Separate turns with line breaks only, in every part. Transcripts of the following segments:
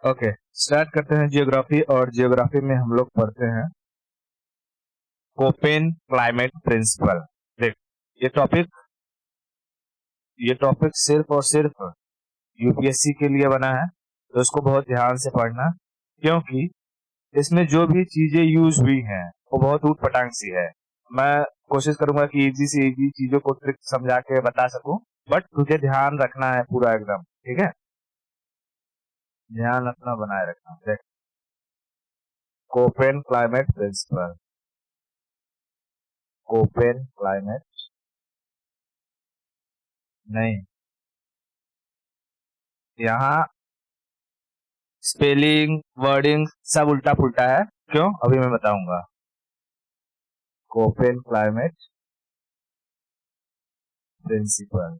Okay, start करते हैं geography. और जियोग्राफी में हम लोग पढ़ते हैं कोपेन क्लाइमेट प्रिंसिपल। देख, ये टॉपिक ये टॉपिक सिर्फ और सिर्फ यूपीएससी के लिए बना है, तो इसको बहुत ध्यान से पढ़ना, क्योंकि इसमें जो भी चीजें यूज हुई हैं वो बहुत ऊट पटांग सी है। मैं कोशिश करूंगा कि इजी से इजी चीजों को ट्रिक समझा के बता सकूं, बट तुझे ध्यान रखना है पूरा एकदम, ठीक है? ध्यान अपना बनाए रखना। देख, Koppen climate principle, Koppen climate नहीं, यहाँ स्पेलिंग वर्डिंग सब उल्टा पुल्टा है। क्यों, अभी मैं बताऊंगा। Koppen climate principle.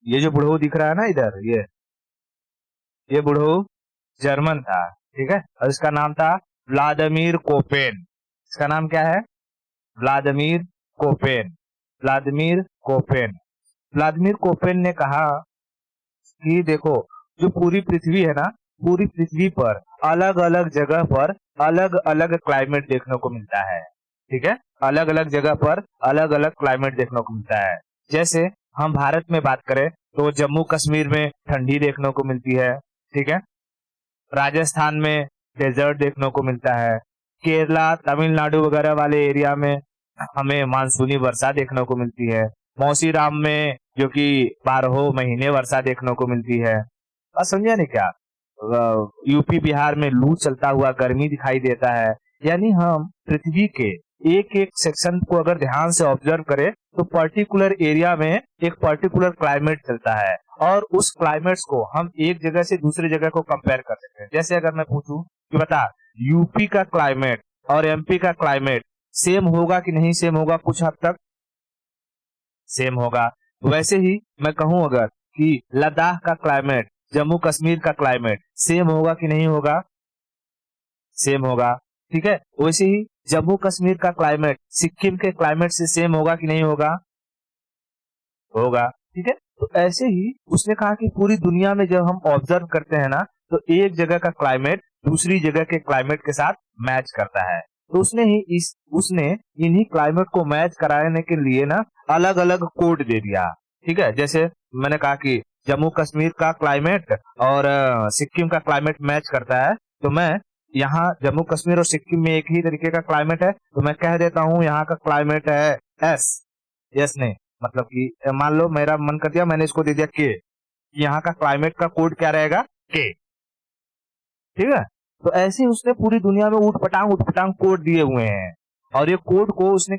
ये जो बुढ़ऊ दिख रहा है ना इधर, ये बुढ़ऊ जर्मन था, ठीक है? और इसका नाम था व्लादिमीर कोपेन। इसका नाम क्या है? Vladimir Koppen. Vladimir Koppen. Vladimir Koppen ने कहा कि देखो, जो पूरी पृथ्वी है ना, पूरी पृथ्वी पर अलग अलग जगह पर अलग अलग क्लाइमेट देखने को मिलता है, ठीक है? अलग अलग जगह पर अलग अलग क्लाइमेट देखने को मिलता है। जैसे हम भारत में बात करें तो जम्मू कश्मीर में ठंडी देखने को मिलती है, ठीक है? राजस्थान में डेजर्ट देखने को मिलता है। केरला तमिलनाडु वगैरह वाले एरिया में हमें मानसूनी वर्षा देखने को मिलती है। मौसीराम में जो कि 12 महीने वर्षा देखने को मिलती है। और समझा नहीं क्या? यूपी बिहार में लू चलता हुआ गर्मी दिखाई देता है। यानी हम पृथ्वी के एक एक सेक्शन को अगर ध्यान से ऑब्जर्व करें तो पर्टिकुलर एरिया में एक पर्टिकुलर क्लाइमेट चलता है, और उस क्लाइमेट्स को हम एक जगह से दूसरी जगह को कंपेयर कर सकते हैं। जैसे अगर मैं पूछूं कि बता, यूपी का क्लाइमेट और एमपी का क्लाइमेट सेम होगा कि नहीं सेम होगा? कुछ हद तक सेम होगा। वैसे ही मैं कहूं अगर कि लद्दाख का क्लाइमेट, जम्मू कश्मीर का क्लाइमेट सेम होगा कि नहीं होगा? सेम होगा, ठीक है? वैसे ही जम्मू कश्मीर का क्लाइमेट सिक्किम के क्लाइमेट से सेम होगा कि नहीं होगा? होगा, ठीक है? तो ऐसे ही उसने कहा कि पूरी दुनिया में जब हम ऑब्जर्व करते हैं ना, तो एक जगह का क्लाइमेट दूसरी जगह के क्लाइमेट के साथ मैच करता है। तो उसने इन्हीं क्लाइमेट को मैच कराने के लिए ना अलग अलग कोड दे दिया, ठीक है? जैसे मैंने कहा कि जम्मू कश्मीर का क्लाइमेट और सिक्किम का क्लाइमेट मैच करता है, तो मैं यहाँ जम्मू कश्मीर और सिक्किम में एक ही तरीके का क्लाइमेट है, तो मैं कह देता हूँ यहाँ का क्लाइमेट है एस। यस नहीं, मतलब कि मान लो मेरा मन कर दिया, मैंने इसको दे दिया के, यहाँ का क्लाइमेट का कोड क्या रहेगा? के, ठीक है? तो ऐसे ही उसने पूरी दुनिया में ऊट पटांग कोड दिए हुए हैं। और ये कोड को उसने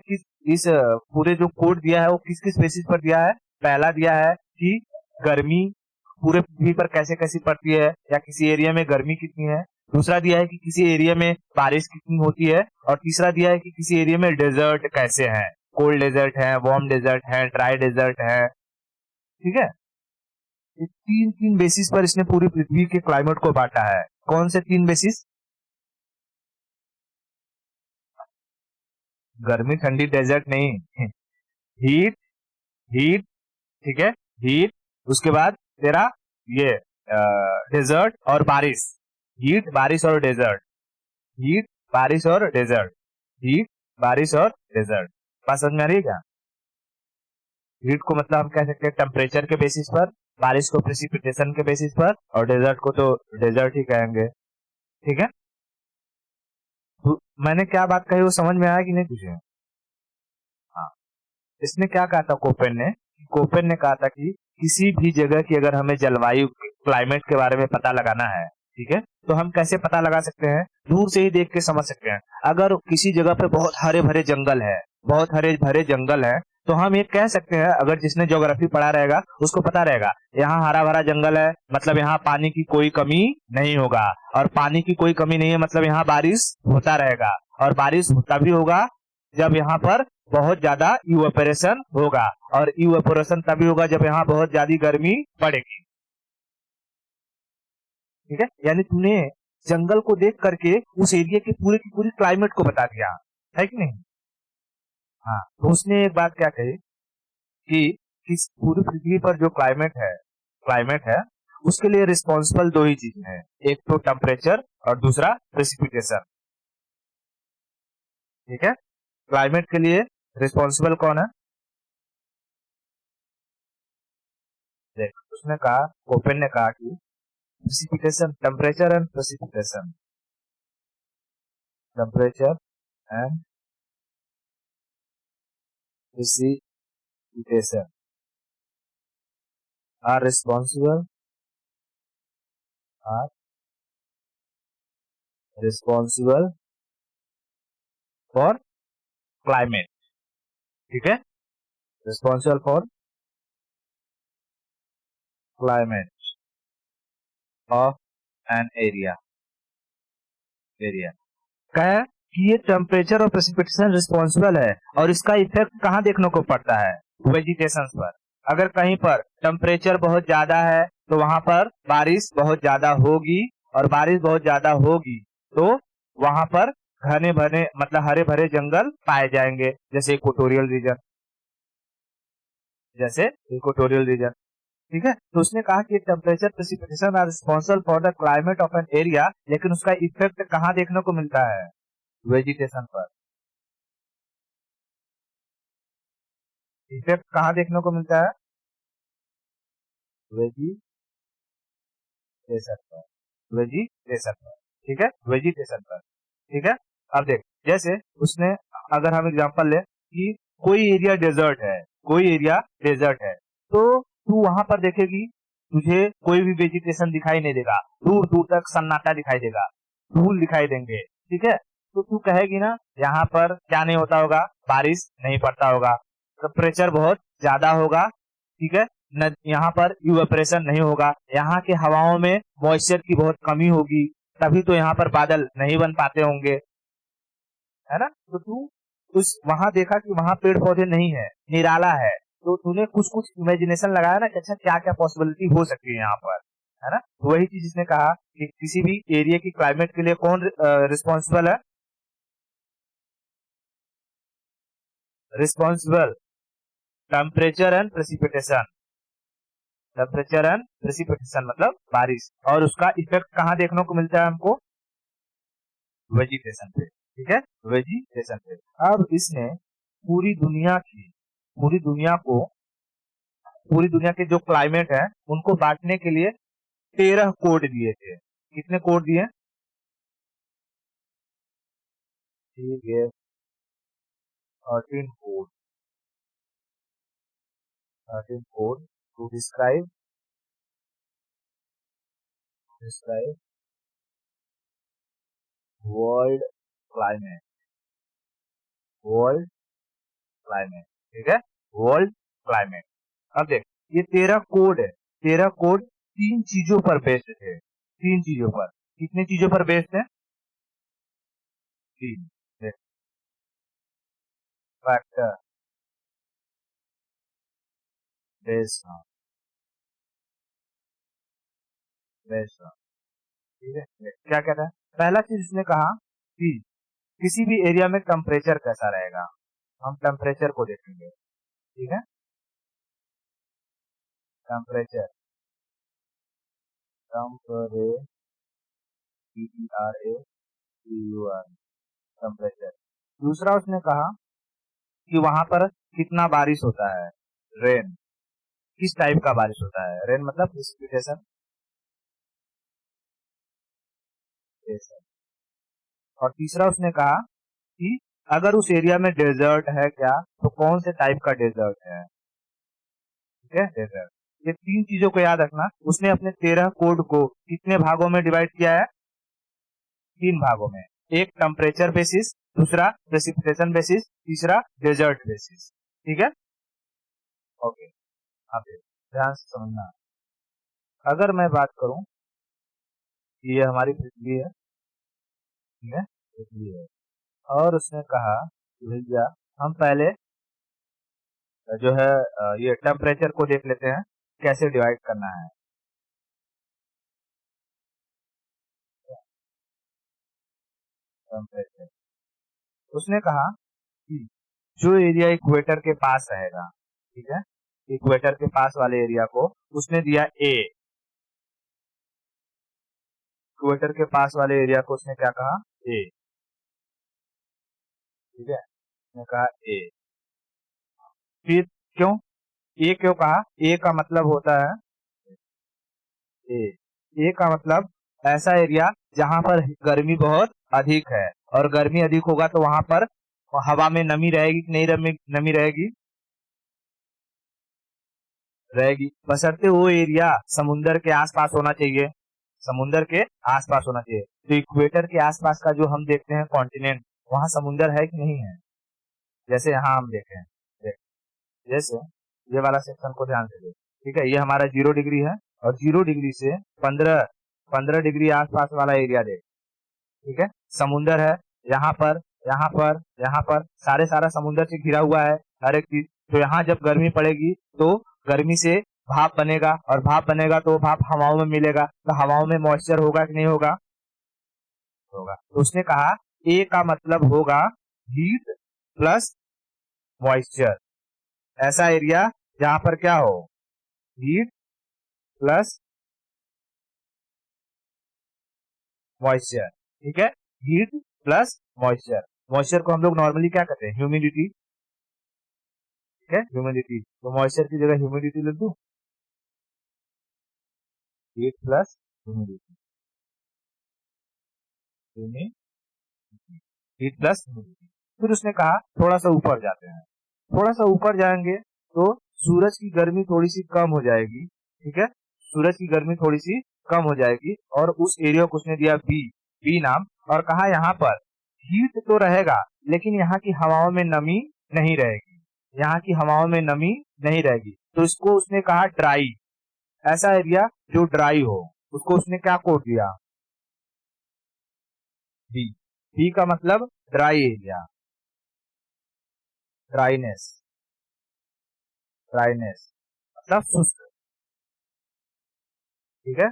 इस पूरे जो कोड दिया है वो किस किस बेसिस पर दिया है? पहला दिया है कि गर्मी पूरे पृथ्वी पर कैसे कैसी पड़ती है, या किसी एरिया में गर्मी कितनी है। दूसरा दिया है कि किसी एरिया में बारिश कितनी होती है। और तीसरा दिया है कि किसी एरिया में डेजर्ट कैसे हैं, कोल्ड डेजर्ट है, वार्म डेजर्ट है, ड्राई डेजर्ट है, ठीक है? ये तीन तीन बेसिस पर इसने पूरी पृथ्वी के क्लाइमेट को बांटा है। कौन से तीन बेसिस? गर्मी ठंडी डेजर्ट नहीं, हीट, हीट, ठीक है? हीट, उसके बाद तेरा ये डेजर्ट और बारिश। हीट, बारिश और डेजर्ट। हीट, बारिश और डेजर्ट। हीट, बारिश और डेजर्ट। बात समझ में आ रही है क्या? हीट को मतलब हम कह सकते हैं टेम्परेचर के बेसिस पर, बारिश को प्रेसिपिटेशन के बेसिस पर, और डेजर्ट को तो डेजर्ट ही कहेंगे, ठीक है? तो मैंने क्या बात कही वो समझ में आया कि नहीं तुझे? हाँ, इसने क्या कहा था कोपेन ने कहा था कि किसी भी जगह की अगर हमें जलवायु क्लाइमेट के बारे में पता लगाना है, ठीक है, तो हम कैसे पता लगा सकते हैं? दूर से ही देख के समझ सकते हैं। अगर किसी जगह पे बहुत हरे भरे जंगल है, बहुत हरे भरे जंगल है, तो हम ये कह सकते हैं, अगर जिसने ज्योग्राफी पढ़ा रहेगा उसको पता रहेगा, यहाँ हरा भरा जंगल है मतलब यहाँ पानी की कोई कमी नहीं होगा। और पानी की कोई कमी नहीं है मतलब यहाँ बारिश होता रहेगा। और बारिश तभी होगा जब यहाँ पर बहुत ज्यादा इवेपोरेशन होगा, और इवेपोरेशन तभी होगा जब यहाँ बहुत ज्यादा गर्मी पड़ेगी, ठीक है? यानी तूने जंगल को देख करके उस एरिया के पूरे की पूरी क्लाइमेट को बता दिया, है कि नहीं? हाँ, तो उसने एक बात क्या कही कि पूरी पृथ्वी पर जो क्लाइमेट है उसके लिए रिस्पॉन्सिबल दो ही चीजें हैं, एक तो टेम्परेचर और दूसरा प्रेसिपिटेशन। ठीक है, क्लाइमेट के लिए रिस्पॉन्सिबल कौन है? देख, उसने कहा, कोपेन ने कहा कि precipitation, temperature and precipitation, temperature and precipitation are responsible for climate। ठीक है, responsible for climate of an area। क्या है कि ये टेम्परेचर और प्रेसिपिटेशन रिस्पॉन्सिबल है, और इसका इफेक्ट कहाँ देखने को पड़ता है? वेजिटेशन पर। अगर कहीं पर टेम्परेचर बहुत ज्यादा है तो वहां पर बारिश बहुत ज्यादा होगी, और बारिश बहुत ज्यादा होगी तो वहां पर घने भरे मतलब हरे भरे जंगल पाए जाएंगे, जैसे इक्वेटोरियल रीजन। ठीक है, तो उसने कहा कि temperature precipitation are responsible for the climate of an area, लेकिन उसका इफेक्ट कहाँ देखने को मिलता है? वेजिटेशन पर। इफेक्ट कहाँ देखने को मिलता है? वेजिटेशन पर। ठीक है, वेजिटेशन पर। ठीक है, अब देख, जैसे उसने, अगर हम एग्जांपल ले कि कोई एरिया डेजर्ट है तो तू वहां पर देखेगी, तुझे कोई भी वेजिटेशन दिखाई नहीं देगा, दूर दूर तक सन्नाटा दिखाई देगा, धूल दिखाई देंगे। ठीक है, तो तू कहेगी ना, यहाँ पर क्या नहीं होता होगा? बारिश नहीं पड़ता होगा, टेम्परेचर बहुत ज्यादा होगा। ठीक है, न यहाँ पर इवेपोरेशन नहीं होगा, यहाँ के हवाओं में मॉइस्चर की बहुत कमी होगी, तभी तो यहाँ पर बादल नहीं बन पाते होंगे, है ना? तो तू उस वहां देखा कि वहां पेड़ पौधे नहीं है, निराला है, तो तूने कुछ कुछ इमेजिनेशन लगाया ना कि अच्छा क्या क्या पॉसिबिलिटी हो सकती है यहाँ पर, है ना? तो वही चीज इसने कहा कि किसी भी एरिया की क्लाइमेट के लिए कौन रिस्पॉन्सिबल है? रिस्पॉन्सिबल टेम्परेचर एंड प्रेसिपिटेशन मतलब बारिश, और उसका इफेक्ट कहाँ देखने को मिलता है हमको? वेजिटेशन पे। ठीक है, वेजिटेशन पे। अब इसने पूरी दुनिया की पूरी दुनिया को पूरी दुनिया के जो क्लाइमेट है उनको बांटने के लिए 13 कोड दिए थे। कितने कोड दिए? ठीक है, 13 code, 13 code to describe world climate. World climate, ठीक है, वर्ल्ड क्लाइमेट। अब देख, ये 13 कोड है, 13 कोड 3 चीजों पर बेस्ड थे, 3 चीजों पर। कितने चीजों पर बेस्ड है? 3। फैक्टर बेस्ड ऑन, ठीक है। क्या कहता है? पहला चीज उसने कहा कि किसी भी एरिया में टेम्परेचर कैसा रहेगा, हम टेम्परेचर को देखेंगे। ठीक है, टेम्परेचर, टेम्परेचर। दूसरा उसने कहा कि वहां पर कितना बारिश होता है, रेन, किस टाइप का बारिश होता है, रेन मतलब प्रेसिपिटेशन। और तीसरा उसने कहा कि अगर उस एरिया में डेजर्ट है क्या, तो कौन से टाइप का डेजर्ट है। ठीक है, डेजर्ट। ये 3 चीजों को याद रखना। उसने अपने 13 कोड को कितने भागों में डिवाइड किया है? 3 भागों में। एक टेम्परेचर बेसिस, दूसरा प्रेसिपिटेशन बेसिस, तीसरा डेजर्ट बेसिस। ठीक है, ओके। अब ध्यान से समझना, अगर मैं बात करूं कि ये हमारी पृथ्वी है, ठीक है, पृथ्वी है, और उसने कहा कि भैया हम पहले जो है ये टेम्परेचर को देख लेते हैं कैसे डिवाइड करना है। टेम्परेचर, उसने कहा कि जो एरिया इक्वेटर के पास रहेगा, ठीक है, इक्वेटर के पास वाले एरिया को उसने दिया ए, इक्वेटर के पास वाले एरिया को उसने क्या कहा, ए। ठीक है, उसने कहा ए। फिर क्यों ए क्यों कहा, ए का मतलब होता है ए का मतलब ऐसा एरिया जहां पर गर्मी बहुत अधिक है, और गर्मी अधिक होगा तो वहां पर हवा में नमी रहेगी कि नहीं, नमी रहेगी, रहेगी, बशर्ते वो एरिया समुंदर के आसपास होना चाहिए, समुंदर के आसपास होना चाहिए। तो इक्वेटर के आसपास का जो हम देखते हैं कॉन्टिनेंट, वहां समुंदर है कि नहीं है, जैसे यहाँ हम देखें, जैसे ये वाला सेक्शन को ध्यान से, ठीक है, ये हमारा 0 डिग्री है, और 0 डिग्री से 15 डिग्री आसपास वाला एरिया देख, ठीक है, समुंदर है, यहाँ पर यहाँ पर यहाँ पर सारा समुंदर से घिरा हुआ है हर एक चीज। तो यहाँ जब गर्मी पड़ेगी तो गर्मी से भाप बनेगा, और भाप बनेगा तो भाप हवाओं में मिलेगा, तो हवाओं में मॉइस्चर होगा कि नहीं होगा, होगा। तो उसने कहा ए का मतलब होगा हीट प्लस मॉइस्चर, ऐसा एरिया जहां पर क्या हो, हीट प्लस मॉइस्चर, ठीक है, हीट प्लस मॉइस्चर। मॉइस्चर को हम लोग नॉर्मली क्या कहते हैं, ह्यूमिडिटी, ठीक है, ह्यूमिडिटी। तो मॉइस्चर की जगह ह्यूमिडिटी लिख दूं, heat plus humidity, heat plus humidity. फिर उसने कहा थोड़ा सा ऊपर जाते हैं, थोड़ा सा ऊपर जाएंगे तो सूरज की गर्मी थोड़ी सी कम हो जाएगी, ठीक है, सूरज की गर्मी थोड़ी सी कम हो जाएगी, और उस एरिया को उसने दिया बी नाम, और कहा यहाँ पर हीट तो रहेगा लेकिन यहाँ की हवाओं में नमी नहीं रहेगी, यहाँ की हवाओं में नमी नहीं रहेगी। तो इसको उसने कहा ड्राई, ऐसा एरिया जो ड्राई हो, उसको उसने क्या कोड दिया, बी का मतलब ड्राई एरिया, ड्राइनेस, ड्राइनेस मतलब शुष्क, ठीक है,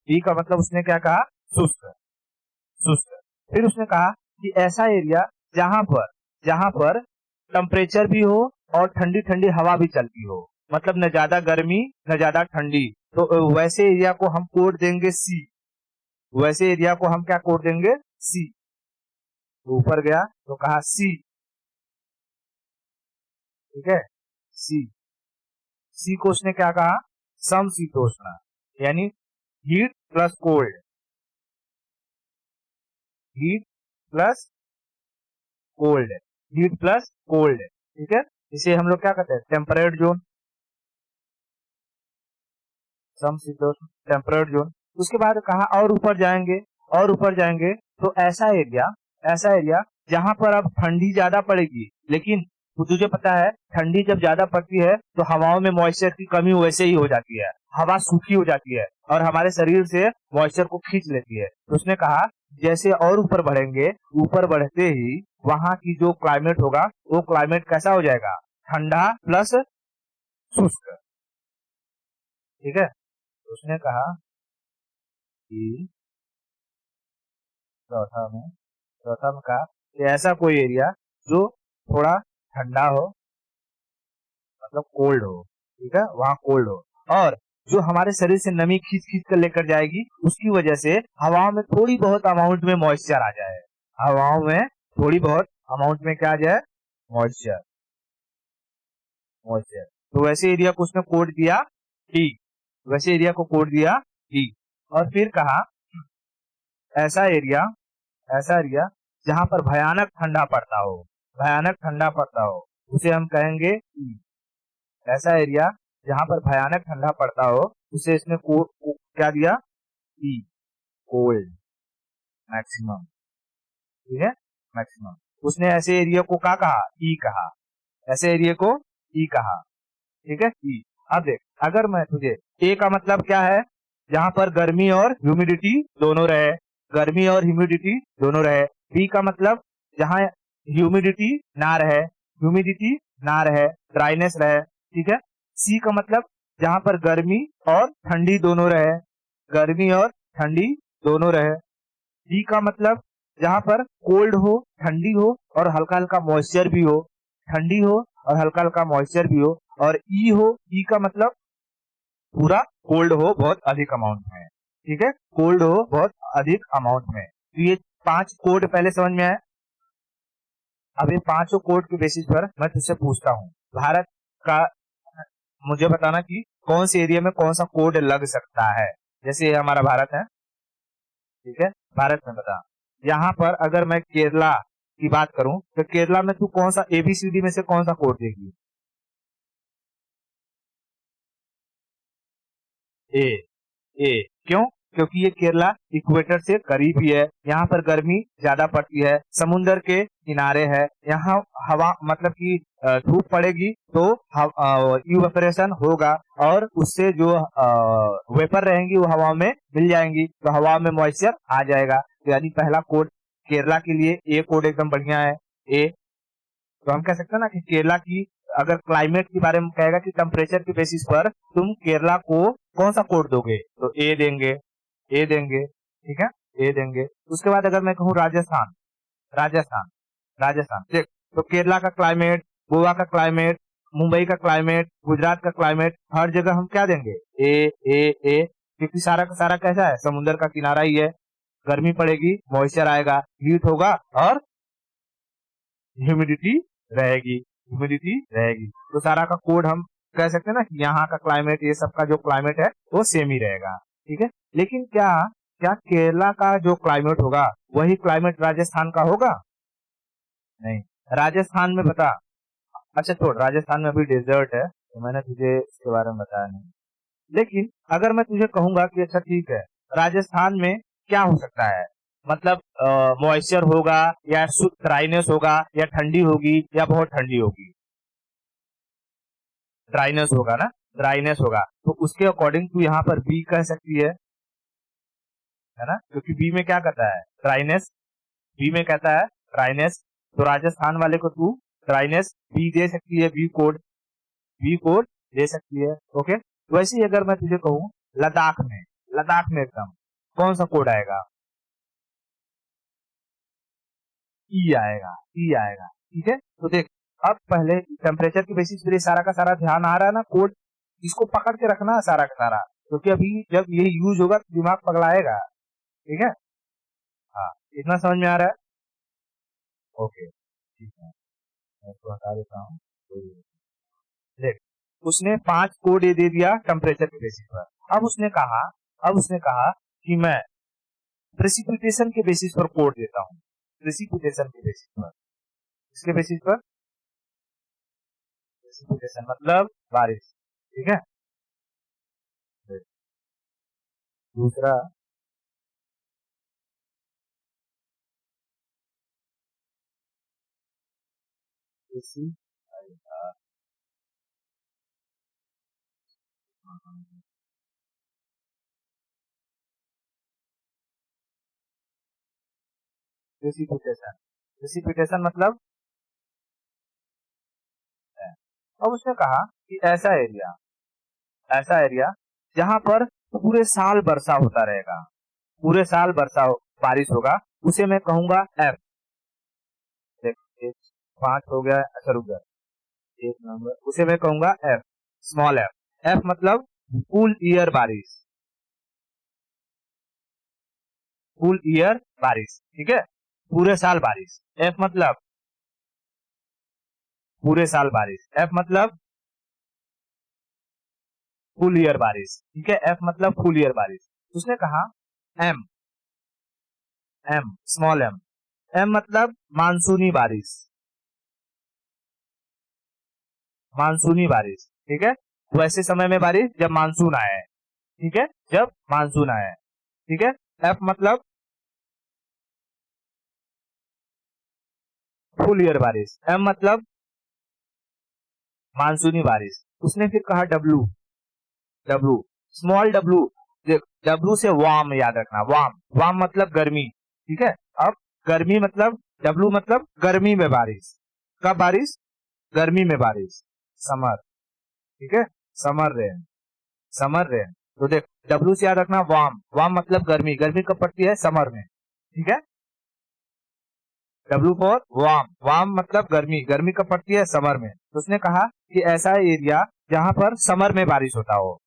बी का मतलब उसने क्या कहा, शुष्क, शुष्क। फिर उसने कहा कि ऐसा एरिया जहां पर टेम्परेचर भी हो और ठंडी ठंडी हवा भी चलती हो, मतलब न ज्यादा गर्मी न ज्यादा ठंडी, तो वैसे एरिया को हम कोड देंगे सी, वैसे एरिया को हम क्या कोड देंगे, सी। तो ऊपर गया तो कहा सी, ठीक है, सी, सी को उसने क्या कहा, समशीतोष्ण, यानी heat plus cold, heat plus cold, heat plus cold, ठीक है, इसे हम लोग क्या कहते हैं, टेम्परेट जोन, समशीतोष्ण टेम्परेट जोन। उसके बाद कहा और ऊपर जाएंगे, और ऊपर जाएंगे तो ऐसा एरिया जहां पर अब ठंडी ज्यादा पड़ेगी, लेकिन तुझे पता है ठंडी जब ज्यादा पड़ती है तो हवाओं में मॉइस्चर की कमी वैसे ही हो जाती है, हवा सूखी हो जाती है और हमारे शरीर से मॉइस्चर को खींच लेती है। तो उसने कहा जैसे और ऊपर बढ़ेंगे, ऊपर बढ़ते ही वहां की जो क्लाइमेट होगा वो क्लाइमेट कैसा हो जाएगा, ठंडा प्लस शुष्क, ठीक है। तो उसने कहा कि चौथा में कहा कि ऐसा कोई एरिया जो थोड़ा ठंडा हो, मतलब कोल्ड हो, ठीक है, वहां कोल्ड हो, और जो हमारे शरीर से नमी खींच खींच कर लेकर जाएगी, उसकी वजह से हवाओं में थोड़ी बहुत अमाउंट में मॉइस्चर आ जाए, हवाओं में थोड़ी बहुत अमाउंट में क्या आ जाए, मॉइस्चर, मॉइस्चर। तो वैसे एरिया को उसने कोड दिया टी, वैसे एरिया को कोड दिया टी। और फिर कहा ऐसा एरिया जहां पर भयानक ठंडा पड़ता हो, भयानक ठंडा पड़ता हो, उसे हम कहेंगे ई। ऐसा एरिया जहां पर भयानक ठंडा पड़ता हो उसे इसने क्या दिया, ई, कोल्ड, मैक्सिमम, ठीक है, मैक्सिमम। उसने ऐसे एरिया को क्या कहा, ई कहा, ऐसे एरिया को ई कहा, ठीक है, ई। अब देख, अगर मैं तुझे, ए का मतलब क्या है, जहां पर गर्मी और ह्यूमिडिटी दोनों रहे, गर्मी और ह्यूमिडिटी दोनों रहे। बी का मतलब जहां ह्यूमिडिटी ना रहे, ह्यूमिडिटी ना रहे, ड्राइनेस रहे, ठीक है। सी का मतलब जहां पर गर्मी और ठंडी दोनों रहे, गर्मी और ठंडी दोनों रहे। डी का मतलब जहां पर कोल्ड हो, ठंडी हो और हल्का हल्का मॉइस्चर भी हो, ठंडी हो और हल्का हल्का मॉइस्चर भी हो। और ई हो, ई का मतलब पूरा कोल्ड हो बहुत अधिक अमाउंट में, ठीक है, कोल्ड हो बहुत अधिक अमाउंट में। तो ये 5 कोड पहले समझ में आए। अब ये 5 कोड के बेसिस पर मैं तुझसे पूछता हूँ, भारत का मुझे बताना कि कौन से एरिया में कौन सा कोड लग सकता है। जैसे ये हमारा भारत है, ठीक है, भारत में बता, यहाँ पर अगर मैं केरला की बात करूं तो केरला में तू कौन सा ABCD में से कौन सा कोड देगी? ए। ए क्यों? क्योंकि ये केरला इक्वेटर से करीब ही है, यहाँ पर गर्मी ज्यादा पड़ती है, समुन्द्र के किनारे है, यहाँ हवा मतलब कि धूप पड़ेगी तो इवेपोरेशन होगा और उससे जो वेपर रहेंगी वो हवा में मिल जाएंगी, तो हवा में मॉइस्चर आ जाएगा। तो यानी पहला कोड केरला के लिए ए कोड एकदम बढ़िया है, ए। तो हम कह सकते हैं ना कि केरला की अगर क्लाइमेट के बारे में कहेगा कि टेम्परेचर के बेसिस पर तुम केरला को कौन सा कोड दोगे, तो ए देंगे, ए देंगे, ठीक है, ए देंगे। उसके बाद अगर मैं कहूँ राजस्थान, राजस्थान, राजस्थान देख, तो केरला का क्लाइमेट, गोवा का क्लाइमेट, मुंबई का क्लाइमेट, गुजरात का क्लाइमेट, हर जगह हम क्या देंगे, ए ए ए, क्योंकि सारा का सारा कैसा है, समुद्र का किनारा ही है, गर्मी पड़ेगी, मॉइस्चर आएगा, हीट होगा और ह्यूमिडिटी रहेगी, ह्यूमिडिटी रहेगी। तो सारा का कोड हम कह सकते हैं ना कि यहाँ का क्लाइमेट, ये सब का जो क्लाइमेट है वो सेम ही रहेगा, ठीक है। लेकिन क्या क्या केरला का जो क्लाइमेट होगा वही क्लाइमेट राजस्थान का होगा? नहीं, राजस्थान में बता, अच्छा छोड़, राजस्थान में अभी डेजर्ट है तो मैंने तुझे इसके बारे में बताया नहीं। लेकिन अगर मैं तुझे कहूंगा कि अच्छा ठीक है, राजस्थान में क्या हो सकता है, मतलब मॉइस्चर होगा या ड्राइनेस होगा या ठंडी होगी या बहुत ठंडी होगी, ड्राइनेस होगा ना, ड्राइनेस होगा, तो उसके अकॉर्डिंग तू यहाँ पर बी कह सकती है ना, क्योंकि बी में क्या कहता है, ड्राइनेस, बी में कहता है ड्राइनेस, तो राजस्थान वाले को तू ड्राइनेस बी दे सकती है, बी कोड, बी कोड दे सकती है, ओके। वैसे ही अगर मैं तुझे कहूँ लद्दाख में, लद्दाख में एकदम कौन सा कोड आएगा, ई आएगा, ई आएगा, ठीक है। तो देख, अब पहले टेम्परेचर के बेसिस पे सारा का सारा ध्यान आ रहा है ना, कोड इसको पकड़ के रखना है सारा का सारा, क्योंकि अभी जब ये यूज होगा तो दिमाग पगलाएगा, ठीक है। हाँ, इतना समझ में आ रहा है, ओके ठीक है, मैं इसको हटा देता हूँ। देख, उसने 5 कोड ये दे दिया टेम्परेचर के बेसिस पर। अब उसने कहा कि मैं प्रेसिपिटेशन के बेसिस पर कोड देता हूँ, प्रेसिपिटेशन के बेसिस पर, इसके बेसिस पर, प्रेसिपिटेशन मतलब बारिश, ठीक है। दूसरा प्रेसिपिटेशन, प्रेसिपिटेशन मतलब है। अब उसने कहा कि ऐसा एरिया जहां पर पूरे साल वर्षा होता रहेगा, पूरे साल बारिश होगा, उसे मैं कहूंगा एफ। देख, एक 5 हो गया, अच्छा रुक गया, एक नंबर, उसे मैं कहूंगा एफ, स्मॉल एफ। एफ मतलब फुल ईयर बारिश, फुल ईयर बारिश, ठीक है, पूरे साल बारिश। एफ मतलब पूरे साल बारिश, एफ मतलब फुल ईयर बारिश, ठीक है, एफ मतलब फुल ईयर बारिश। उसने कहा M, M small M, M मतलब मानसूनी बारिश, मानसूनी बारिश, ठीक है, वैसे समय में बारिश जब मानसून आए, ठीक है, जब मानसून आए, ठीक है। एफ मतलब फुल ईयर बारिश, एम मतलब मानसूनी बारिश। उसने फिर कहा W, W small W, W से वार्म याद रखना, वार्म, वार्म मतलब गर्मी, ठीक है। अब गर्मी मतलब डब्लू मतलब गर्मी में बारिश, कब बारिश, गर्मी में बारिश, समर, ठीक है, समर रेन, समर रेन। तो देख, डब्लू से याद रखना वार्म, वार्म मतलब गर्मी, गर्मी कब पड़ती है, समर में, ठीक है। डब्लू फॉर वार्म, वार्म मतलब गर्मी, गर्मी कब पड़ती है, समर में। तो उसने कहा कि ऐसा एरिया जहां पर समर में बारिश होता हो,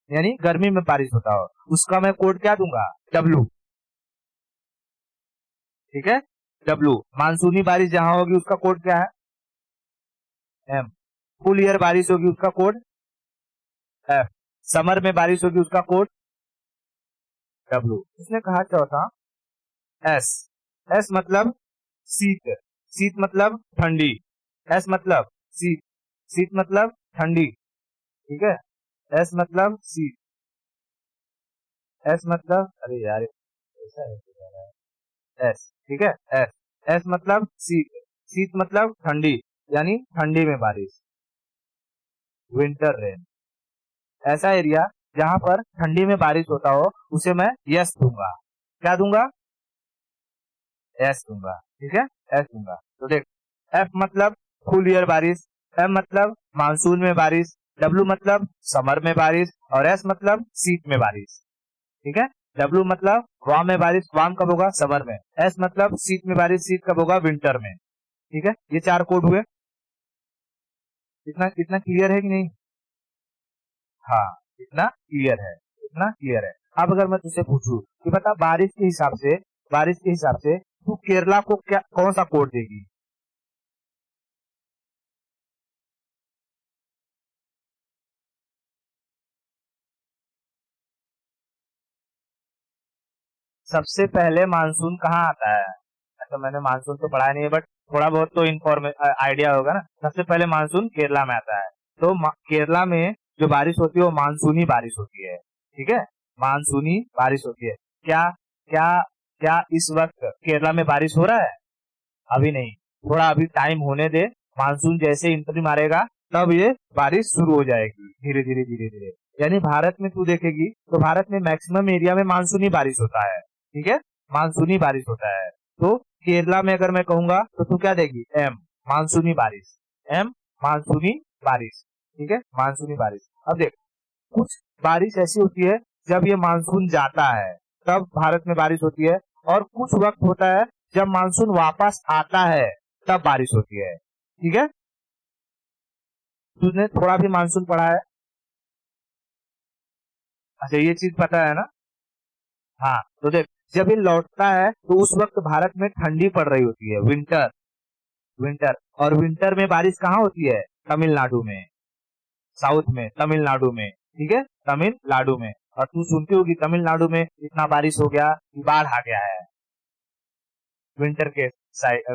यानी गर्मी में बारिश होता हो, उसका मैं कोड क्या दूंगा, W। ठीक है, W। मानसूनी बारिश जहां होगी उसका कोड क्या है, M। फुल ईयर बारिश होगी उसका कोड F। समर में बारिश होगी उसका कोड W। उसने कहा चौथा S। S मतलब शीत, शीत मतलब ठंडी, S मतलब शीत, शीत मतलब ठंडी। ठीक है, S मतलब शीत, S मतलब, अरे यार ऐसा है S। ठीक है, S। S मतलब शीत, शीत मतलब ठंडी, यानी ठंडी में बारिश, विंटर रेन। ऐसा एरिया जहां पर ठंडी में बारिश होता हो उसे मैं यस दूंगा, क्या दूंगा, एस दूंगा। ठीक है, एस दूंगा। तो देख, एफ मतलब फुल ईयर बारिश, एम मतलब मानसून में बारिश, डब्ल्यू मतलब समर में बारिश, और एस मतलब शीत में बारिश। ठीक है, डब्ल्यू मतलब वार्म में बारिश, वार्म कब होगा, समर में। एस मतलब शीत में बारिश, शीत कब होगा, विंटर में। ठीक है, ये 4 कोड हुए। इतना इतना क्लियर है कि नहीं, हाँ इतना क्लियर है, इतना क्लियर है। अब अगर मैं तुझसे पूछूं कि बता बारिश के हिसाब से, बारिश के हिसाब से तू केरला को क्या कौन सा कोड देगी, सबसे पहले मानसून कहाँ आता है। अच्छा, मैंने मानसून तो पढ़ा नहीं है, बट थोड़ा बहुत तो आइडिया होगा ना। सबसे पहले मानसून केरला में आता है, तो केरला में जो बारिश होती है वो मानसूनी बारिश होती है। ठीक है, मानसूनी बारिश होती है। क्या क्या क्या इस वक्त केरला में बारिश हो रहा है, अभी नहीं, थोड़ा अभी टाइम होने दे। मानसून जैसे एंट्री मारेगा तब ये बारिश शुरू हो जाएगी, धीरे धीरे धीरे धीरे। यानी भारत में तू देखेगी तो भारत में मैक्सिमम एरिया में मानसूनी बारिश होता है। ठीक है, मानसूनी बारिश होता है। तो केरला में अगर मैं कहूंगा तो तू क्या देगी, एम, मानसूनी बारिश, एम, मानसूनी बारिश। ठीक है, मानसूनी बारिश। अब देख, कुछ बारिश ऐसी होती है जब ये मानसून जाता है तब भारत में बारिश होती है, और कुछ वक्त होता है जब मानसून वापस आता है तब बारिश होती है। ठीक है, तुझने थोड़ा भी मानसून पढ़ा है, अच्छा ये चीज पता है ना। हाँ, तो देख, जब ये लौटता है तो उस वक्त भारत में ठंडी पड़ रही होती है, विंटर, विंटर। और विंटर में बारिश कहाँ होती है, तमिलनाडु में, साउथ में, तमिलनाडु में। ठीक है, तमिलनाडु में। और तू सुनती होगी तमिलनाडु में इतना बारिश हो गया कि बाढ़ आ गया है, विंटर के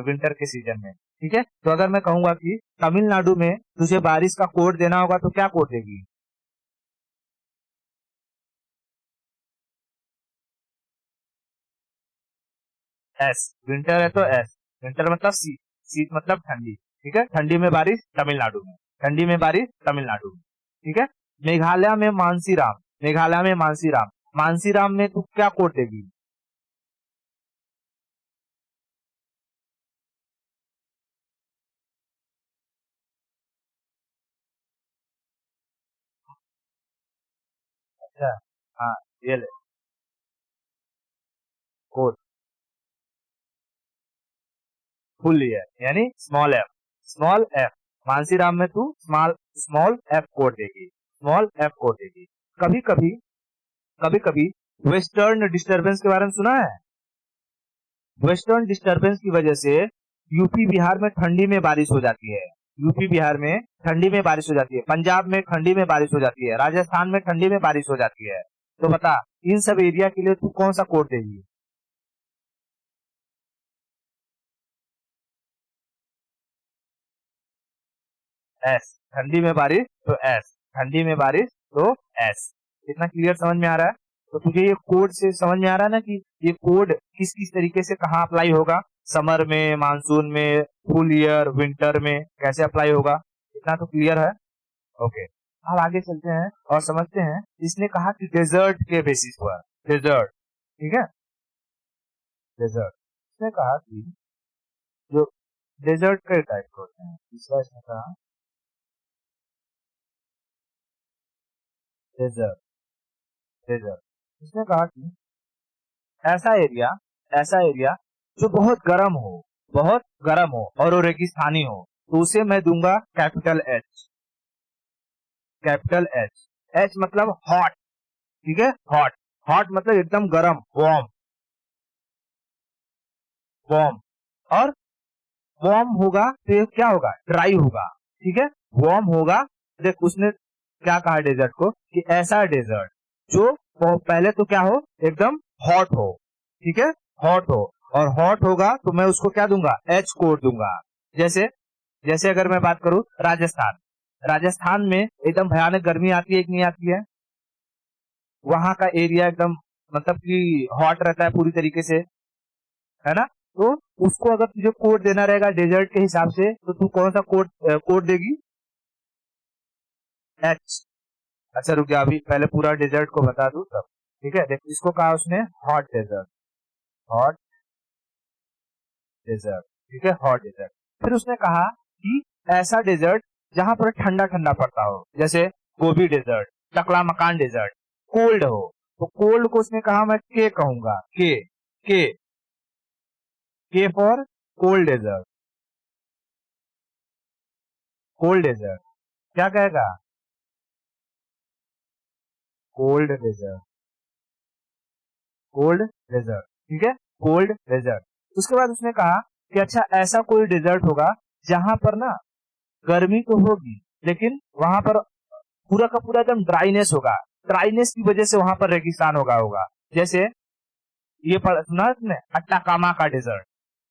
विंटर के सीजन में। ठीक है, तो अगर मैं कहूंगा कि तमिलनाडु में तुझे बारिश का कोड देना होगा तो क्या कोड देगी, एस। विंटर है तो एस, विंटर मतलब सी, सी मतलब ठंडी। ठीक है, ठंडी में बारिश तमिलनाडु में, ठंडी में बारिश तमिलनाडु में। ठीक है, मेघालय में मानसीराम, मेघालय में मानसीराम, मानसीराम में तू क्या कोड देगी, अच्छा, हाँ ये ले कोड, फुल ईयर यानी small F, small F. Mawsynram में तू स्मॉल स्मॉल एफ कोड देगी, स्मॉल एफ कोड देगी। कभी कभी, कभी कभी वेस्टर्न डिस्टरबेंस के बारे में सुना है, वेस्टर्न डिस्टरबेंस की वजह से यूपी बिहार में ठंडी में बारिश हो जाती है, यूपी बिहार में ठंडी में बारिश हो जाती है, पंजाब में ठंडी में बारिश हो जाती है, राजस्थान में ठंडी में बारिश हो जाती है। तो बता, इन सब एरिया के लिए तू कौन सा कोड देगी, एस। ठंडी में बारिश तो एस, ठंडी में बारिश तो एस। इतना क्लियर समझ में आ रहा है। तो तुझे ये कोड से समझ में आ रहा है ना कि ये कोड किस किस तरीके से कहाँ अप्लाई होगा, समर में, मानसून में, फुल ईयर, विंटर में कैसे अप्लाई होगा। इतना तो क्लियर है। ओके, अब आगे चलते हैं और समझते हैं। इसने कहा कि डेजर्ट के बेसिस पर, डेजर्ट। ठीक है, डेजर्ट। इसने कहा कि जो डेजर्ट कई टाइप के होते हैं, तीसरा इसने कहा डेजर्ट, डेजर्ट। इसने कहा कि ऐसा एरिया, ऐसा एरिया जो बहुत गर्म हो, बहुत गर्म हो और वो रेगिस्तानी हो, तो उसे मैं दूंगा capital H, capital H. H मतलब हॉट। ठीक है, हॉट। हॉट मतलब एकदम गर्म, वार्म, वार्म। और वार्म होगा तो ये क्या होगा, ड्राई होगा, ठीक है। वार्म होगा, देख उसने क्या कहा डेजर्ट को, कि ऐसा डेजर्ट जो पहले तो क्या हो, एकदम हॉट हो, ठीक है, हॉट हो। और हॉट होगा तो मैं उसको क्या दूंगा, एच कोड दूंगा। जैसे जैसे अगर मैं बात करूं राजस्थान, राजस्थान में एकदम भयानक गर्मी आती है कि नहीं आती है, वहां का एरिया एकदम मतलब कि हॉट रहता है पूरी तरीके से, है ना। तो उसको अगर तुझे कोड देना रहेगा डेजर्ट के हिसाब से, तो तू कौन सा कोड कोड देगी, एच। अच्छा रुक जा, अभी पहले पूरा डेजर्ट को बता दूं तब, ठीक है। देख इसको कहा उसने हॉट डेजर्ट, हॉट डेजर्ट, ठीक है, हॉट डेजर्ट। फिर उसने कहा कि ऐसा डेजर्ट जहां पर ठंडा ठंडा पड़ता हो, जैसे गोभी डेजर्ट, टकला मकान डेजर्ट, कोल्ड हो। तो कोल्ड को उसने कहा मैं के कहूंगा, K K for cold desert, cold desert क्या कहेगा, कोल्ड डेजर्ट, कोल्ड डेजर्ट, ठीक है, कोल्ड डेजर्ट। उसके बाद उसने कहा कि अच्छा ऐसा कोई डेजर्ट होगा जहां पर ना गर्मी तो होगी, लेकिन वहां पर पूरा का पूरा एकदम ड्राइनेस होगा, ड्राइनेस की वजह से वहां पर रेगिस्तान होगा। जैसे ये सुना तुमने अट्टाकामा का डेजर्ट,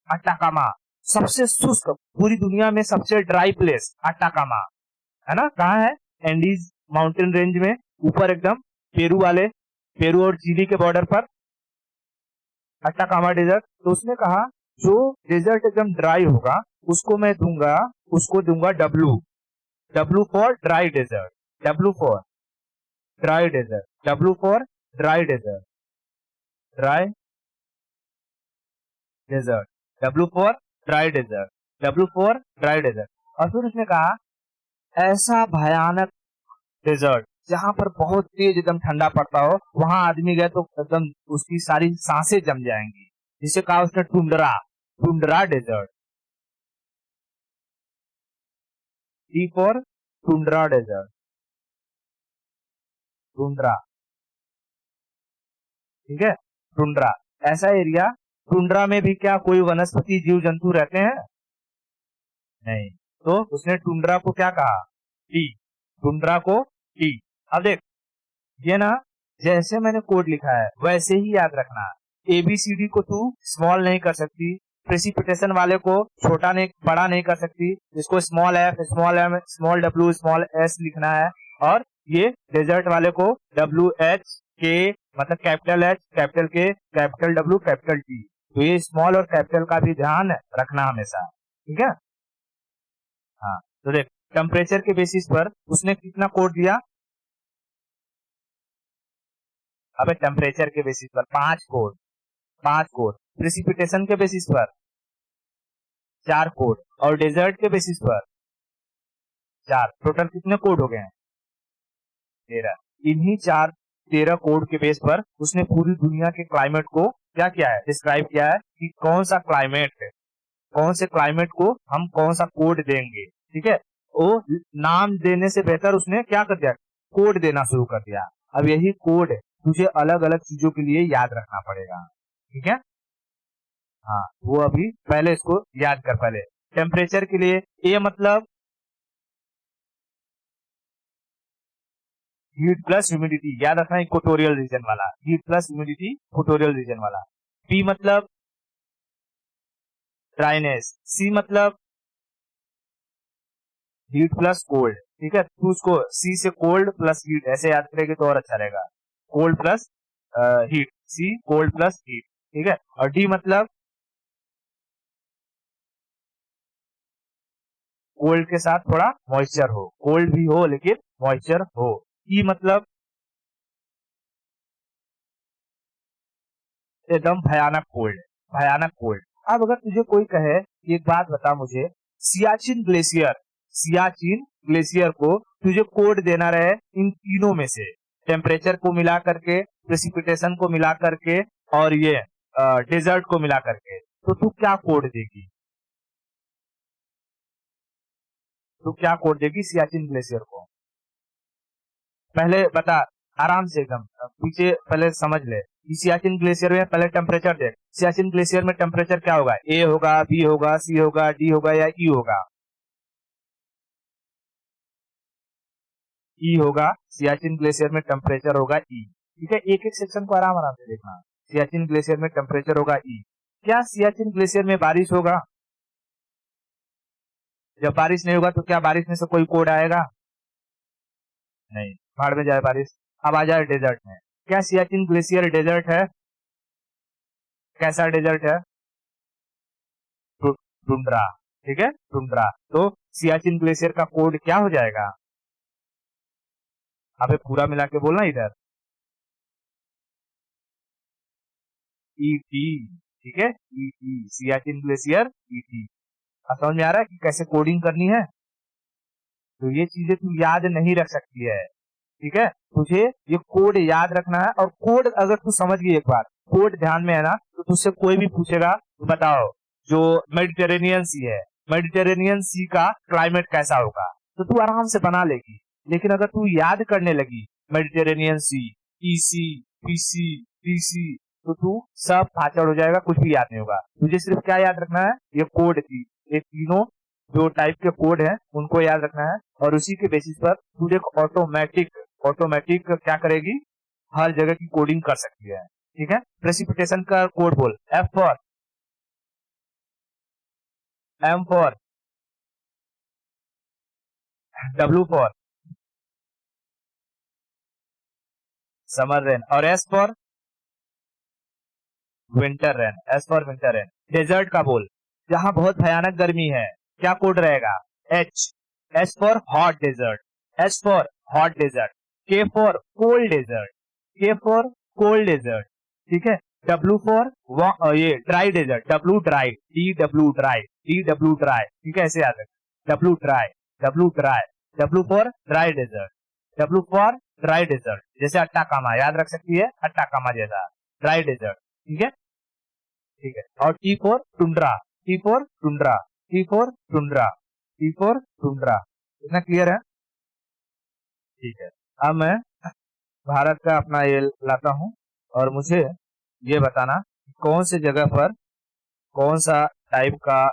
अट्टाकामा सबसे शुष्क, पूरी दुनिया में सबसे ड्राई प्लेस अट्टाकामा, है ना, कहाँ है, एंडीज माउंटेन रेंज में ऊपर एकदम, पेरू वाले, पेरू और चिली के बॉर्डर पर अट्टाकामा डेजर्ट। तो उसने कहा जो डेजर्ट एकदम ड्राई होगा उसको मैं दूंगा, उसको दूंगा W, W for dry desert, W for dry desert, W for dry desert, dry desert, W for dry desert, W for dry desert. और फिर उसने कहा ऐसा भयानक डेजर्ट जहां पर बहुत तेज एकदम ठंडा पड़ता हो, वहां आदमी गए तो एकदम उसकी सारी सांसें जम जाएंगी, जिसे कहा उसने tundra, tundra desert, T for tundra desert, tundra, ठीक है, टुंड्रा ऐसा एरिया। टुंड्रा में भी क्या कोई वनस्पति जीव जंतु रहते हैं, नहीं। तो उसने टुंड्रा को क्या कहा, टी, टुंड्रा को टी। अब देख ये ना, जैसे मैंने कोड लिखा है वैसे ही याद रखना, एबीसीडी को तू स्मॉल नहीं कर सकती, प्रेसिपिटेशन वाले को छोटा नहीं बड़ा नहीं कर सकती, इसको small F, small M, small W, small S लिखना है। और ये डेजर्ट वाले को डब्ल्यू एच के मतलब कैपिटल एच, कैपिटल के, कैपिटल डब्ल्यू, कैपिटल टी। तो ये स्मॉल और कैपिटल का भी ध्यान रखना हमेशा, ठीक है। हाँ तो देख टेम्परेचर के बेसिस पर उसने कितना कोड दिया, अबे टेम्परेचर के बेसिस पर 5 कोड, 5 कोड, प्रेसिपिटेशन के बेसिस पर 4 कोड, और डेजर्ट के बेसिस पर 4, टोटल कितने कोड हो गए हैं, 13। इन्हीं 13 कोड के बेस पर उसने पूरी दुनिया के क्लाइमेट को क्या किया है, डिस्क्राइब किया है कि कौन सा क्लाइमेट है, कौन से क्लाइमेट को हम कौन सा कोड देंगे, ठीक है। वो नाम देने से बेहतर उसने क्या कर दिया, कोड देना शुरू कर दिया। अब यही कोड तुझे अलग अलग चीजों के लिए याद रखना पड़ेगा, ठीक है। हाँ वो अभी पहले इसको याद कर, पहले टेम्परेचर के लिए ए मतलब हीट प्लस ह्यूमिडिटी, याद रखना इक्वेटोरियल रीजन वाला, heat plus humidity equatorial region वाला। पी मतलब ड्राइनेस, सी मतलब हीट प्लस कोल्ड, ठीक है। तो उसको सी से कोल्ड प्लस हीट ऐसे याद करेंगे तो और अच्छा रहेगा, कोल्ड प्लस हीट, सी कोल्ड प्लस हीट, ठीक है। और डी मतलब कोल्ड के साथ थोड़ा मॉइस्चर हो, कोल्ड भी हो लेकिन मॉइस्चर हो। ई मतलब एकदम भयानक कोल्ड, भयानक कोल्ड। अब अगर तुझे कोई कहे एक बात बता मुझे, सियाचिन ग्लेशियर, सियाचिन ग्लेशियर को तुझे कोड देना रहे इन तीनों में से, टेम्परेचर को मिला करके, प्रेसिपिटेशन को मिला करके, और ये डेजर्ट को मिला करके, तो तू क्या कोड देगी, तू क्या कोड देगी सियाचिन ग्लेशियर को, पहले बता। आराम से एकदम पीछे पहले समझ ले। सियाचिन ग्लेशियर में पहले टेम्परेचर देख। सियाचिन ग्लेशियर में टेम्परेचर क्या होगा? ए होगा, बी होगा, सी होगा, डी होगा या ई होगा? ई होगा। सियाचिन ग्लेशियर में टेम्परेचर होगा ई। ठीक है, एक एक सेक्शन को आराम आराम से देखना। सियाचिन ग्लेशियर में टेम्परेचर होगा ई। क्या सियाचिन ग्लेशियर में बारिश होगा? जब बारिश नहीं होगा तो क्या बारिश में से कोई कोड आएगा? नहीं, भाड़ में जाए बारिश। अब आ जाए डेजर्ट में। क्या सियाचिन ग्लेशियर डेजर्ट है? कैसा डेजर्ट है? टुंड्रा। ठीक है, टुंड्रा। तो सियाचिन ग्लेशियर का कोड क्या हो जाएगा? अबे पूरा मिला के बोलना इधर। ईटी। ठीक है, ईटी, सियाचिन ग्लेशियर ईटी। अब समझ में आ रहा है कि कैसे कोडिंग करनी है? तो ये चीजें तू याद नहीं रख सकती है। ठीक है, तुझे ये कोड याद रखना है। और कोड अगर तू समझ गई एक बार, कोड ध्यान में है ना, तो तुझसे कोई भी पूछेगा तो बताओ जो मेडिटेरेनियन सी है, मेडिटेरेनियन सी का क्लाइमेट कैसा होगा, तो तू आराम से बना लेगी। लेकिन अगर तू याद करने लगी मेडिटेरेनियन सी, ईसी, पीसी, टीसी, तो तू सब फाचड़ हो जाएगा, कुछ भी याद नहीं होगा। तुझे सिर्फ क्या याद रखना है? ये कोड की, ये तीनों जो टाइप के कोड है उनको याद रखना है। और उसी के बेसिस पर तू एक ऑटोमेटिक क्या करेगी? हर जगह की कोडिंग कर सकती है। ठीक है, प्रेसिपिटेशन का कोड बोल। F for, M for, W for summer rain, और S for winter rain. S for winter rain. Desert का बोल, जहां बहुत भयानक गर्मी है, क्या कोड रहेगा? H. S for hot desert, S for hot desert. K for cold desert, K for cold desert. ठीक है, डब्ल्यू फॉर ये dry desert, W dry, D W dry, D W dry. ठीक है, ऐसे याद रखें। W dry, W dry, W for dry desert, W for dry desert. जैसे अट्टा कामा याद रख सकती है, अट्टा कामा जैसा ड्राई डेजर्ट। ठीक है, ठीक है। और T four tundra, T four tundra, T four tundra, T four tundra. इतना क्लियर है? ठीक है। अब मैं भारत का अपना ये लाता हूं और मुझे ये बताना कौन से जगह पर कौन सा टाइप का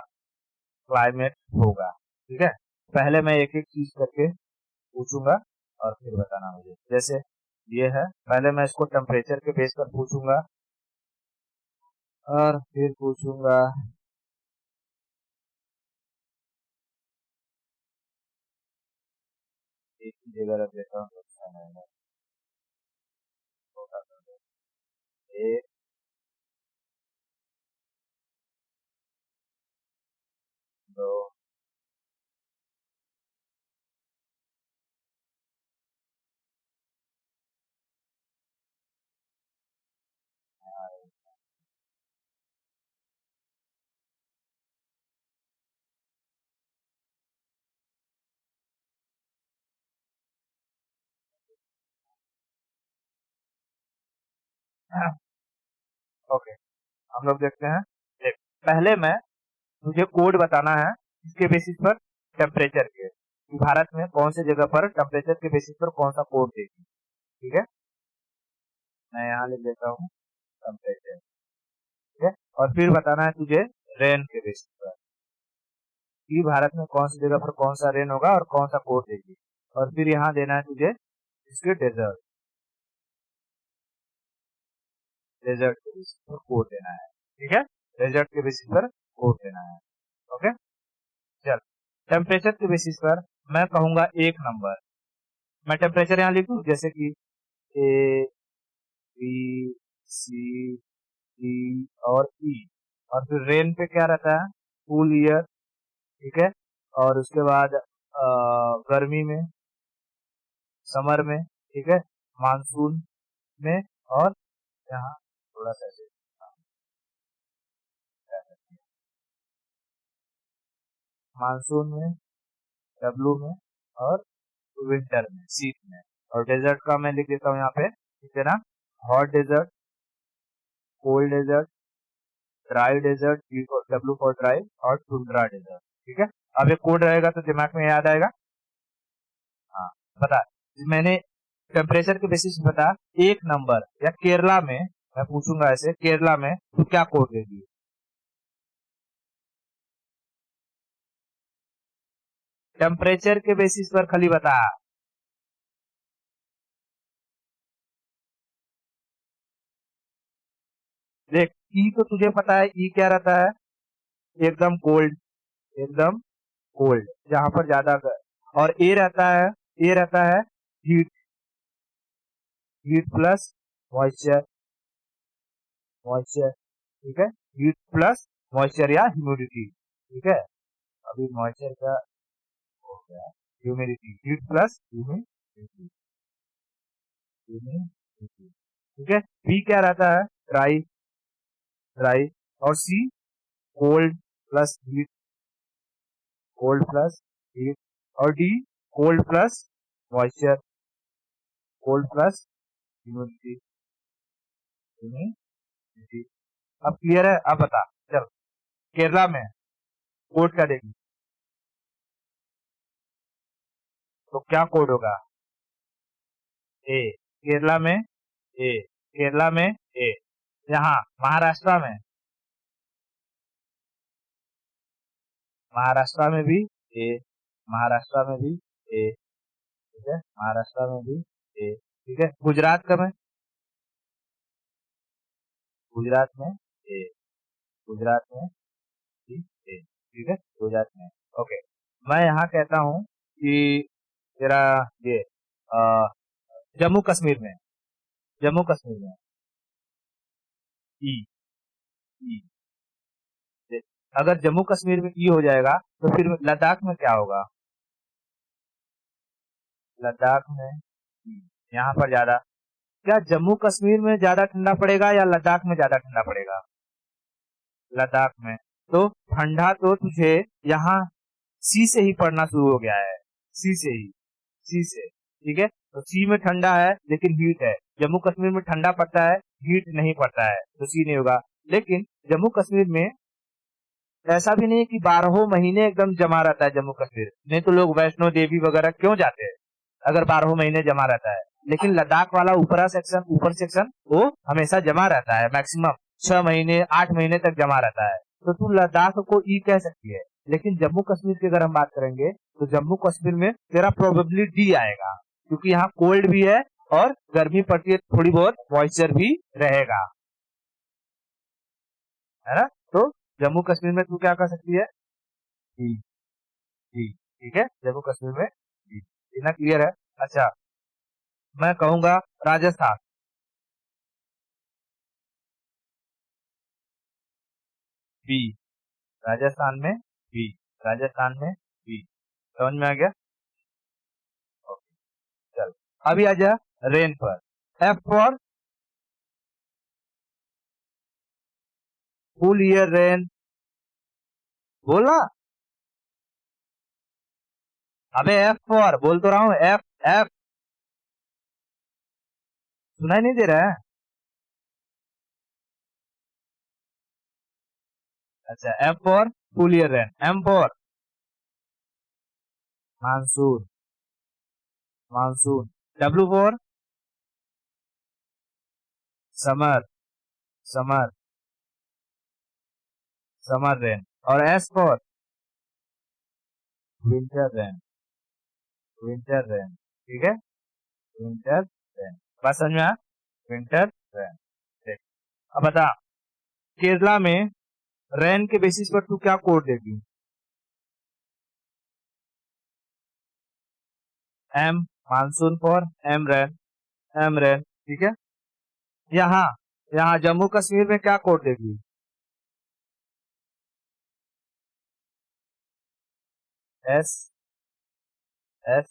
क्लाइमेट होगा। ठीक है, पहले मैं एक एक चीज करके पूछूंगा और फिर बताना मुझे। जैसे ये है, पहले मैं इसको टेम्परेचर के बेस पर पूछूंगा और फिर पूछूंगा एक ही जगह रख देता हूँ तो अच्छा रहेगा। छोटा कर दो। एक, दो, ओके। हम लोग देखते हैं। देख, पहले मैं मुझे कोड बताना है इसके बेसिस पर टेम्परेचर के, कि भारत में कौन से जगह पर टेम्परेचर के बेसिस पर कौन सा कोड देगी। ठीक है, मैं यहाँ लिख देता हूँ टेम्परेचर। ठीक है, और फिर बताना है तुझे रेन के बेसिस पर, कि भारत में कौन सी जगह पर कौन सा रेन होगा और कौन सा कोड देगी। और फिर यहाँ देना है तुझे इसके डेजर्ट, डेजर्ट के बेसिस पर कोड देना है। ठीक है, डेजर्ट के बेसिस पर कोड देना है। ओके, चल। टेम्परेचर के बेसिस पर मैं कहूंगा एक नंबर। मैं टेम्परेचर यहाँ लिख दूं, जैसे कि ए, बी, सी, डी और ई। और फिर रेन पे क्या रहता है? Cool year. ठीक है, और उसके बाद गर्मी में, समर में। ठीक है, मानसून में, और यहाँ थोड़ा सा ऐसे मानसून में, डब्लू में, और विंटर में, शीत में। और डेजर्ट का मैं लिख देता हूँ यहाँ पे, ठीक है ना? Hot desert, cold desert, dry desert, W for dry, और टुंड्रा डेजर्ट। ठीक है, अब एक कोड रहेगा तो दिमाग में याद आएगा। हाँ, बता। मैंने टेम्परेचर के बेसिस पे बता एक नंबर, या केरला में मैं पूछूंगा ऐसे, केरला में तू क्या कोड देगी? टेम्परेचर के बेसिस पर खाली बता। देख ई तो तुझे पता है, ई क्या रहता है? एकदम कोल्ड, एकदम कोल्ड, जहां पर ज्यादा और ए रहता है, ए रहता है heat, heat plus moisture, moisture, ठीक है, हीट प्लस मॉइस्चर या ह्यूमिडिटी, ठीक है। अभी मॉइस्चर का हो गया, humidity, heat plus humidity, humidity, ठीक है। बी क्या रहता है? ड्राई, ड्राई, और C cold plus heat, cold plus heat, और D cold plus moisture, cold plus humidity, humidity. अब क्लियर है? अब बता चल, केरला में कोड क्या देगी? तो क्या कोड होगा? ए, केरला में ए, केरला में ए। यहाँ महाराष्ट्र में, महाराष्ट्र में भी ए, महाराष्ट्र में भी ए, ठीक है, महाराष्ट्र में भी ए, ठीक है। गुजरात का में, गुजरात में ए, गुजरात में भी ए, ठीक है, गुजरात में। ओके, मैं यहाँ कहता हूँ कि तेरा ये जम्मू कश्मीर में, जम्मू कश्मीर में ई, ई, अगर जम्मू कश्मीर में ई हो जाएगा तो फिर लद्दाख में क्या होगा? लद्दाख में ई, यहाँ पर ज्यादा, क्या जम्मू कश्मीर में ज्यादा ठंडा पड़ेगा या लद्दाख में ज्यादा ठंडा पड़ेगा? लद्दाख में। तो ठंडा तो तुझे यहाँ सी से ही पड़ना शुरू हो गया है, सी से ही, सी से, ठीक है। तो सी में ठंडा है लेकिन हीट है, जम्मू कश्मीर में ठंडा पड़ता है, हीट नहीं पड़ता है, तो सी नहीं होगा। लेकिन जम्मू कश्मीर में ऐसा भी नहीं कि 12 महीने एकदम जमा रहता है जम्मू कश्मीर, नहीं तो लोग वैष्णो देवी वगैरह क्यों जाते हैं अगर 12 महीने जमा रहता है। लेकिन लद्दाख वाला ऊपरा सेक्शन, ऊपर सेक्शन वो हमेशा जमा रहता है, मैक्सिमम 6 महीने 8 महीने तक जमा रहता है। तो तू लद्दाख को ई कह सकती है। लेकिन जम्मू कश्मीर की अगर हम बात करेंगे तो जम्मू कश्मीर में तेरा प्रोबेबली डी आएगा, क्योंकि यहाँ कोल्ड भी है और गर्मी पड़ती है, थोड़ी बहुत मॉइस्चर भी रहेगा, है ना। तो जम्मू कश्मीर में तू क्या कर सकती है? डी, डी, ठीक है, जम्मू कश्मीर में डी। इतना क्लियर है? अच्छा, मैं कहूंगा राजस्थान, बी, राजस्थान में बी, राजस्थान में बी। समझ में आ गया? ओके, चल अभी आ जा रेन पर। F for full year rain, बोला। अबे एफ फॉर बोल तो रहा हूँ, एफ, एफ, सुनाई नहीं दे रहा है? अच्छा, F for full year rain, M for monsoon, monsoon, W for summer, summer, summer rain, और S for winter rain, winter rain, ठीक है, विंटर रेन। बात समझ में आया? विंटर रेन, ठीक। अब बता, केरला में रेन के बेसिस पर तू क्या कोड देगी? M monsoon for M rain, M rain, ठीक है। यहाँ, यहाँ जम्मू कश्मीर में क्या कोड देगी? एस, एस,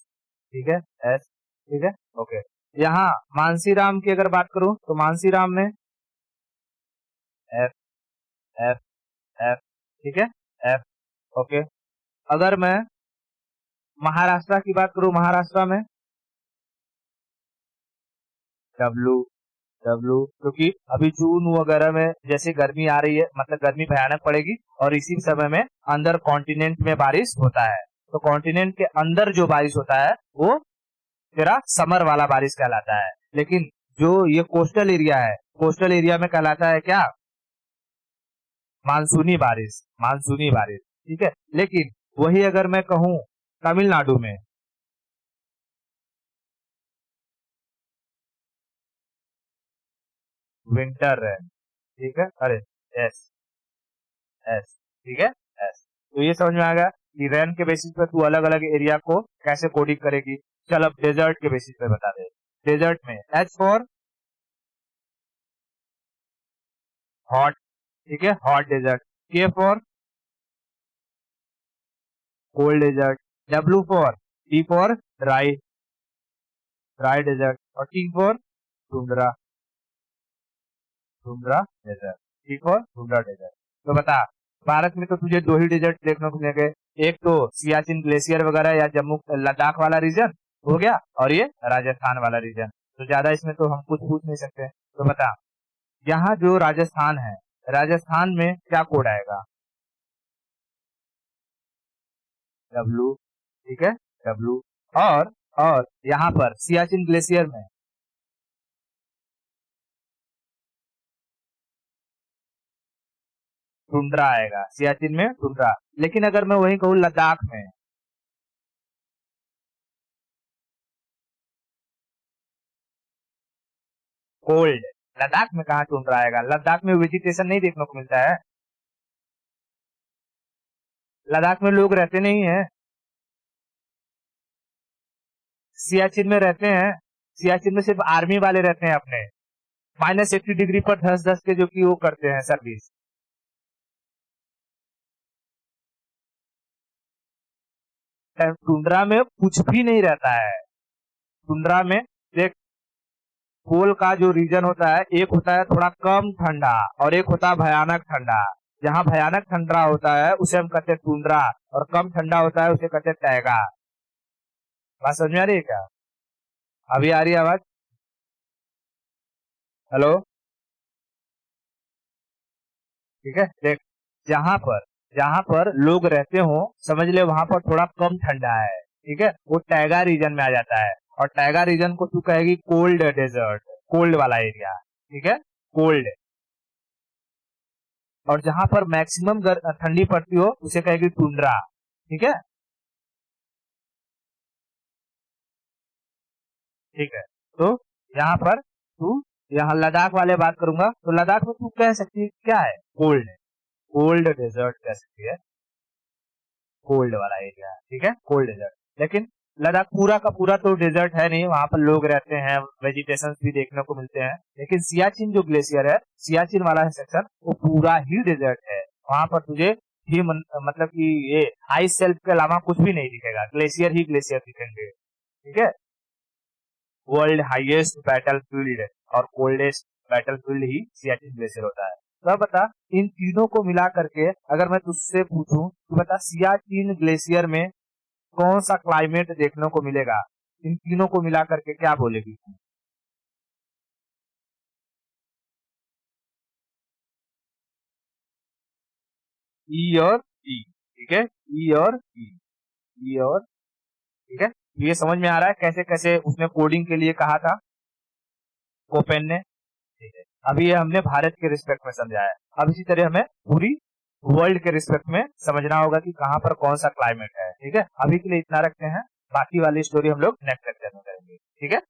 ठीक है, एस, ठीक है, ओके। यहाँ मानसीराम की अगर बात करूं तो मानसीराम में एफ, एफ, एफ, ठीक है, एफ, ओके। अगर मैं महाराष्ट्र की बात करूं, महाराष्ट्र में डब्लू, डब्लू, क्योंकि अभी जून वगैरह में जैसे गर्मी आ रही है, मतलब गर्मी भयानक पड़ेगी, और इसी समय में अंदर कॉन्टिनेंट में बारिश होता है, तो कॉन्टिनेंट के अंदर जो बारिश होता है वो तेरा समर वाला बारिश कहलाता है। लेकिन जो ये कोस्टल एरिया है, कोस्टल एरिया में कहलाता है क्या? मानसूनी बारिश, मानसूनी बारिश, ठीक है। लेकिन वही अगर मैं कहूं तमिलनाडु में, विंटर रेन, ठीक है, अरे एस एस, ठीक है, एस। तो ये समझ में आ गया कि रेन के बेसिस पे तू अलग अलग एरिया को कैसे कोडिंग करेगी। चल अब डेजर्ट के बेसिस पे बता दे। डेजर्ट में एच फॉर हॉट, ठीक है, hot desert. K for cold desert. W for, T for dry, dry desert. और T for tundra, tundra desert, T for tundra desert. तो बता, भारत में तो तुझे दो ही डेजर्ट देखने को मिलेंगे, एक तो सियाचिन ग्लेशियर वगैरह या जम्मू लद्दाख वाला रीजन हो गया, और ये राजस्थान वाला रीजन। तो ज्यादा इसमें तो हम कुछ पूछ नहीं सकते। तो बता, यहाँ जो राजस्थान है, राजस्थान में क्या कोड आएगा? डब्लू, ठीक है, डब्लू। और यहाँ पर सियाचिन ग्लेशियर में टुंड्रा आएगा, सियाचिन में टुंड्रा। लेकिन अगर मैं वही कहूँ लद्दाख में, कोल्ड, लद्दाख में कहाँ टुंड्रा आएगा? लद्दाख में वेजिटेशन नहीं देखने को मिलता है, लद्दाख में लोग रहते नहीं है, सियाचिन में रहते हैं। सियाचिन में सिर्फ आर्मी वाले रहते हैं अपने, -80 डिग्री पर 10-10 के जो कि वो करते हैं सर्विस। टुंड्रा में कुछ भी नहीं रहता है। टुंड्रा में देख, पोल का जो रीजन होता है, एक होता है थोड़ा कम ठंडा और एक होता है भयानक ठंडा। जहाँ भयानक ठंडा होता है उसे हम कहते हैं टुंड्रा, और कम ठंडा होता है उसे कहते हैं टैगा। बात समझ में आ रही है क्या? अभी आ रही है आवाज? हेलो, ठीक है। देख, जहाँ पर लोग रहते हो, समझ ले वहां पर थोड़ा कम ठंडा है, ठीक है, वो टैगा रीजन में आ जाता है। और टैगा रीजन को तू कहेगी कोल्ड डेजर्ट, कोल्ड वाला एरिया, ठीक है, कोल्ड। और जहां पर मैक्सिमम ठंडी पड़ती हो उसे कहेगी टुंड्रा, ठीक है, ठीक है। तो यहाँ पर तू, यहाँ लद्दाख वाले बात करूंगा तो लद्दाख में तू कह सकती है क्या है? कोल्ड, कोल्ड डेजर्ट कह सकती है, कोल्ड वाला एरिया, ठीक है, कोल्ड डेजर्ट। लेकिन लद्दाख पूरा का पूरा तो डेजर्ट है नहीं, वहां पर लोग रहते हैं, वेजिटेशन भी देखने को मिलते हैं। लेकिन सियाचिन जो ग्लेशियर है, सियाचिन वाला सेक्शन, वो पूरा ही डेजर्ट है। वहां पर तुझे ही मतलब कि ये आइस शेल्फ के अलावा कुछ भी नहीं दिखेगा, ग्लेशियर ही ग्लेशियर दिखेंगे, ठीक है। वर्ल्ड हाईएस्ट बैटलफील्ड और कोल्डेस्ट बैटलफील्ड ही सियाचिन ग्लेशियर होता है। तो अब बता, इन तीनों को मिला करके अगर मैं तुझसे पूछूं तो बता, सियाचिन ग्लेशियर में कौन सा क्लाइमेट देखने को मिलेगा? इन तीनों को मिला करके क्या बोलेगी? ई और ई, ठीक है, ई और ई, ई और, ठीक है। तो ये समझ में आ रहा है कैसे कैसे उसने कोडिंग के लिए कहा था कोपेन ने, ठीक है। अभी ये हमने भारत के रिस्पेक्ट में समझा है। अब इसी तरह हमें पूरी वर्ल्ड के रिस्पेक्ट में समझना होगा कि कहाँ पर कौन सा क्लाइमेट है, ठीक है। अभी के लिए इतना रखते हैं, बाकी वाली स्टोरी हम लोग नेक्स्ट लेक्चर में करेंगे, ठीक है।